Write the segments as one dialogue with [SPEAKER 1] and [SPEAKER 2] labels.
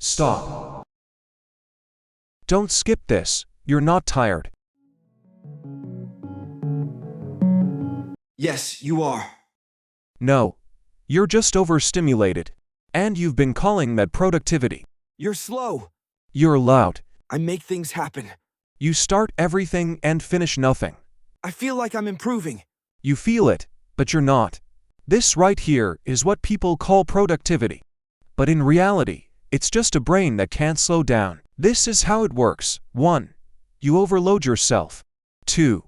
[SPEAKER 1] Stop. Don't skip this. You're not tired.
[SPEAKER 2] Yes, you are.
[SPEAKER 1] No. You're just overstimulated. And you've been calling that productivity.
[SPEAKER 2] You're slow.
[SPEAKER 1] You're loud.
[SPEAKER 2] I make things happen.
[SPEAKER 1] You start everything and finish nothing.
[SPEAKER 2] I feel like I'm improving.
[SPEAKER 1] You feel it, but you're not. This right here is what people call productivity. But in reality, it's just a brain that can't slow down. This is how it works. 1. You overload yourself. 2.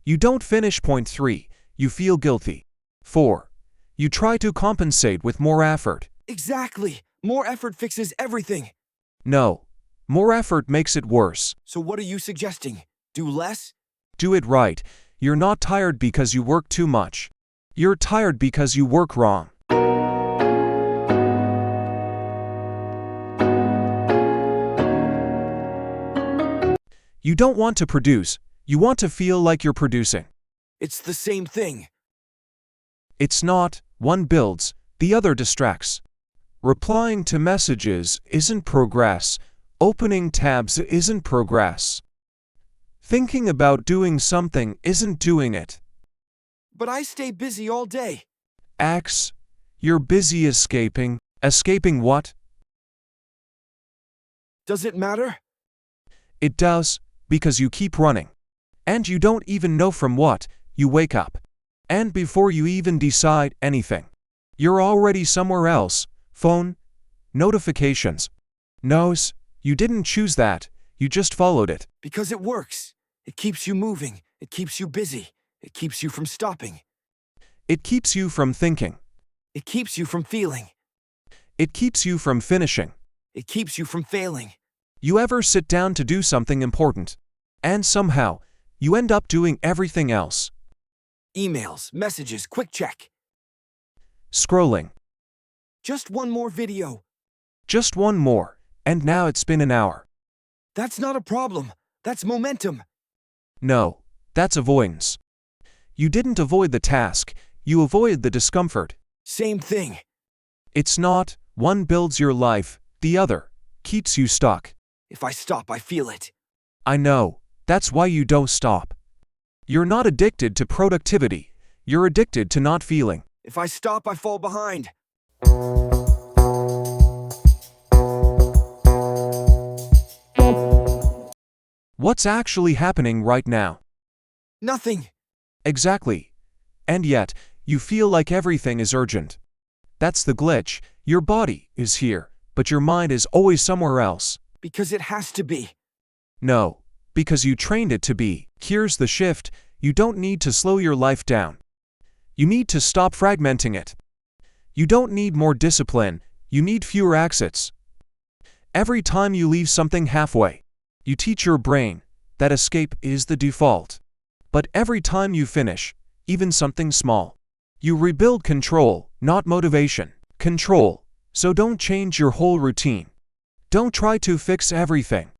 [SPEAKER 1] You don't finish. 3. You feel guilty. 4. You try to compensate with more effort.
[SPEAKER 2] Exactly. More effort fixes everything.
[SPEAKER 1] No. More effort makes it worse.
[SPEAKER 2] So what are you suggesting? Do less?
[SPEAKER 1] Do it right. You're not tired because you work too much. You're tired because you work wrong. You don't want to produce. You want to feel like you're producing.
[SPEAKER 2] It's the same thing.
[SPEAKER 1] It's not. One builds, the other distracts. Replying to messages isn't progress. Opening tabs isn't progress. Thinking about doing something isn't doing it.
[SPEAKER 2] But I stay busy all day.
[SPEAKER 1] X. You're busy escaping. Escaping what?
[SPEAKER 2] Does it matter?
[SPEAKER 1] It does, because you keep running. And you don't even know from what. You wake up. And before you even decide anything, you're already somewhere else. Phone. Notifications. No's. You didn't choose that. You just followed it.
[SPEAKER 2] Because it works. It keeps you moving. It keeps you busy. It keeps you from stopping.
[SPEAKER 1] It keeps you from thinking.
[SPEAKER 2] It keeps you from feeling.
[SPEAKER 1] It keeps you from finishing.
[SPEAKER 2] It keeps you from failing.
[SPEAKER 1] You ever sit down to do something important, and somehow, you end up doing everything else?
[SPEAKER 2] Emails, messages, quick check.
[SPEAKER 1] Scrolling.
[SPEAKER 2] Just one more video.
[SPEAKER 1] Just one more, and now it's been an hour.
[SPEAKER 2] That's not a problem. That's momentum.
[SPEAKER 1] No, that's avoidance. You didn't avoid the task, you avoided the discomfort.
[SPEAKER 2] Same thing.
[SPEAKER 1] It's not. One builds your life, the other keeps you stuck.
[SPEAKER 2] If I stop, I feel it.
[SPEAKER 1] I know. That's why you don't stop. You're not addicted to productivity. You're addicted to not feeling.
[SPEAKER 2] If I stop, I fall behind.
[SPEAKER 1] What's actually happening right now?
[SPEAKER 2] Nothing.
[SPEAKER 1] Exactly. And yet, you feel like everything is urgent. That's the glitch. Your body is here, but your mind is always somewhere else.
[SPEAKER 2] Because it has to be.
[SPEAKER 1] No, because you trained it to be. Here's the shift. You don't need to slow your life down. You need to stop fragmenting it. You don't need more discipline. You need fewer exits. Every time you leave something halfway, you teach your brain that escape is the default. But every time you finish, even something small, you rebuild control, not motivation. Control. So don't change your whole routine. Don't try to fix everything.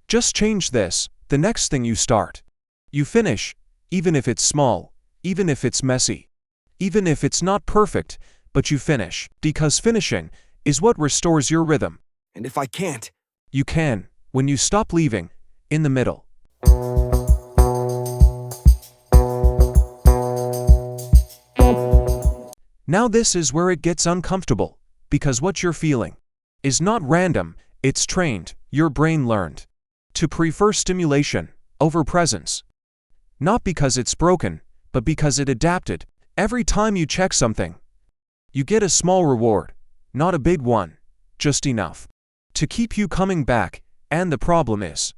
[SPEAKER 1] Just change this, the next thing you start. You finish, even if it's small, even if it's messy, even if it's not perfect, but you finish, because finishing is what restores your rhythm.
[SPEAKER 2] And if I can't,
[SPEAKER 1] you can, when you stop leaving, in the middle. Now this is where it gets uncomfortable, because what you're feeling is not random, it's trained. Your brain learned to prefer stimulation over presence. Not because it's broken, but because it adapted. Every time you check something, you get a small reward, not a big one, just enough to keep you coming back. And the problem is,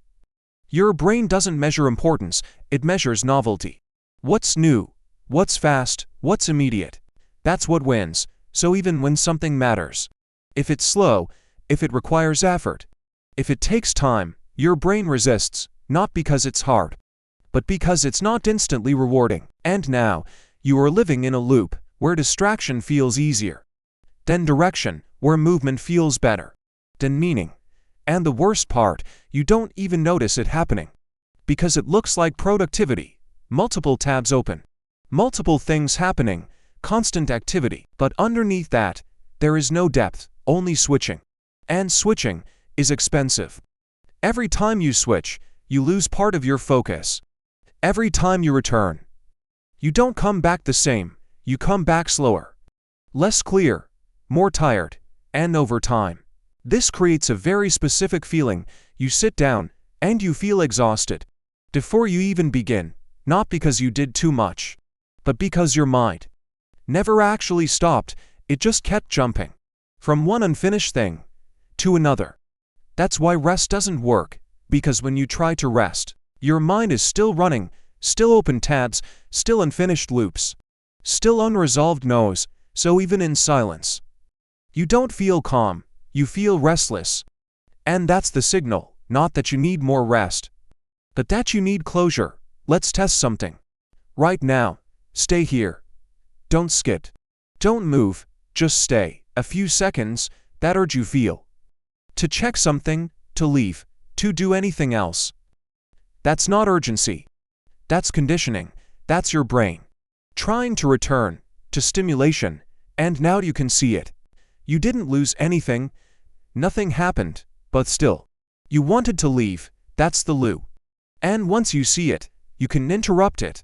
[SPEAKER 1] your brain doesn't measure importance, it measures novelty. What's new? What's fast? What's immediate? That's what wins. So even when something matters, if it's slow, if it requires effort, if it takes time, your brain resists, not because it's hard, but because it's not instantly rewarding. And now, you are living in a loop where distraction feels easier, then direction where movement feels better, then meaning. And the worst part, you don't even notice it happening. Because it looks like productivity. Multiple tabs open. Multiple things happening. Constant activity. But underneath that, there is no depth, only switching. And switching is expensive. Every time you switch, you lose part of your focus. Every time you return, you don't come back the same, you come back slower, less clear, more tired, and over time. This creates a very specific feeling. You sit down, and you feel exhausted before you even begin, not because you did too much, but because your mind never actually stopped, it just kept jumping from one unfinished thing to another. That's why rest doesn't work, because when you try to rest, your mind is still running, still open tabs, still unfinished loops, still unresolved no's, so even in silence, you don't feel calm, you feel restless. And that's the signal, not that you need more rest, but that you need closure. Let's test something. Right now, stay here. Don't skip. Don't move, just stay. A few seconds, that urge you feel. To check something, to leave, to do anything else. That's not urgency. That's conditioning. That's your brain trying to return to stimulation, and now you can see it. You didn't lose anything. Nothing happened, but still, you wanted to leave. That's the loop. And once you see it, you can interrupt it.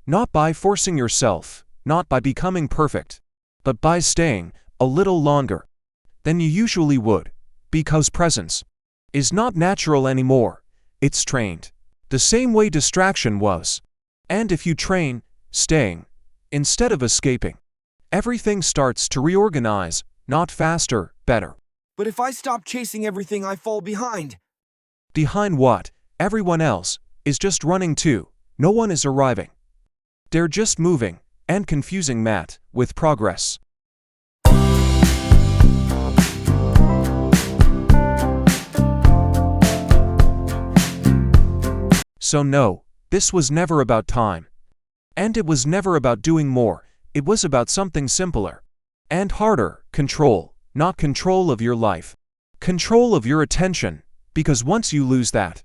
[SPEAKER 1] Not by forcing yourself, not by becoming perfect, but by staying a little longer than you usually would, because presence is not natural anymore, it's trained, the same way distraction was. And if you train staying instead of escaping, everything starts to reorganize, not faster, better.
[SPEAKER 2] But if I stop chasing everything, I fall behind.
[SPEAKER 1] Behind what? Everyone else is just running too. No one is arriving. They're just moving and confusing Matt with progress. So no, this was never about time. And it was never about doing more. It was about something simpler and harder. Control, not control of your life. Control of your attention, because once you lose that,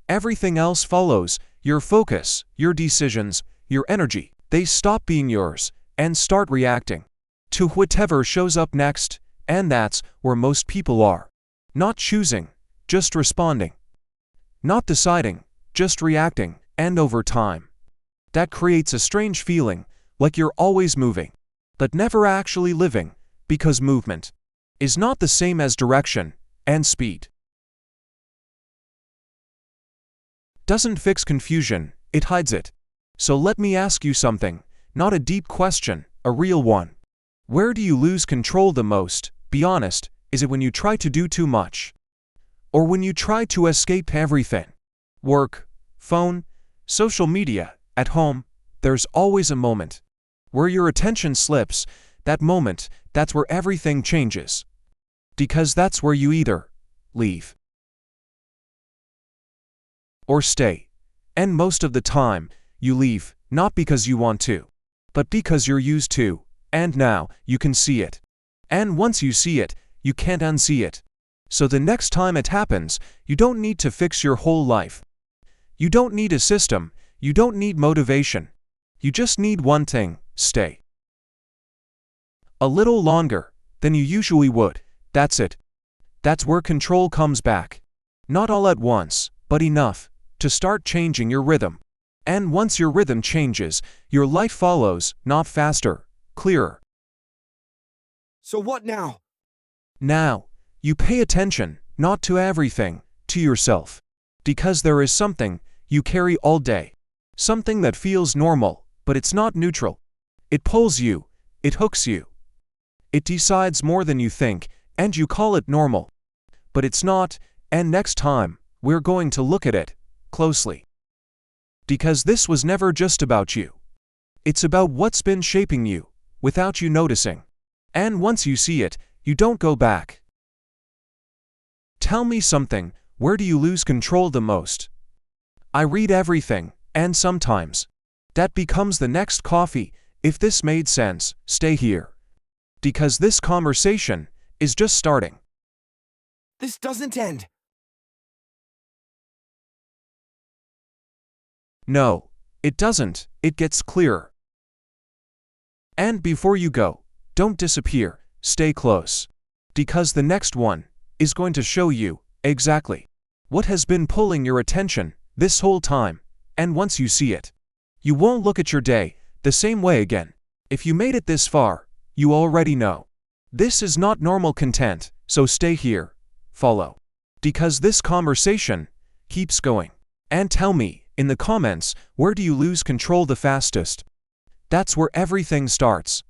[SPEAKER 1] everything else follows. Your focus, your decisions, your energy, they stop being yours and start reacting to whatever shows up next. And that's where most people are. Not choosing, just responding. Not deciding, just reacting. And over time, that creates a strange feeling, like you're always moving, but never actually living, because movement is not the same as direction and speed. Doesn't fix confusion, it hides it. So let me ask you something, not a deep question, a real one. Where do you lose control the most? Be honest, is it when you try to do too much? Or when you try to escape everything? Work, phone, social media, at home, there's always a moment where your attention slips. That moment, that's where everything changes. Because that's where you either leave or stay. And most of the time, you leave, not because you want to, but because you're used to. And now, you can see it. And once you see it, you can't unsee it. So the next time it happens, you don't need to fix your whole life. You don't need a system. You don't need motivation. You just need one thing: stay a little longer than you usually would. That's it. That's where control comes back. Not all at once, but enough to start changing your rhythm. And once your rhythm changes, your life follows, not faster, clearer.
[SPEAKER 2] So what now?
[SPEAKER 1] Now, you pay attention, not to everything, to yourself. Because there is something you carry all day. Something that feels normal, but it's not neutral. It pulls you, it hooks you. It decides more than you think, and you call it normal. But it's not, and next time, we're going to look at it closely. Because this was never just about you. It's about what's been shaping you, without you noticing. And once you see it, you don't go back. Tell me something, where do you lose control the most? I read everything, and sometimes that becomes the next coffee. If this made sense, stay here. Because this conversation is just starting.
[SPEAKER 2] This doesn't end.
[SPEAKER 1] No, it doesn't. It gets clearer. And before you go, don't disappear. Stay close. Because the next one is going to show you exactly what has been pulling your attention this whole time, and once you see it, you won't look at your day the same way again. If you made it this far, you already know. This is not normal content, so stay here, follow. Because this conversation keeps going. And tell me in the comments, where do you lose control the fastest? That's where everything starts.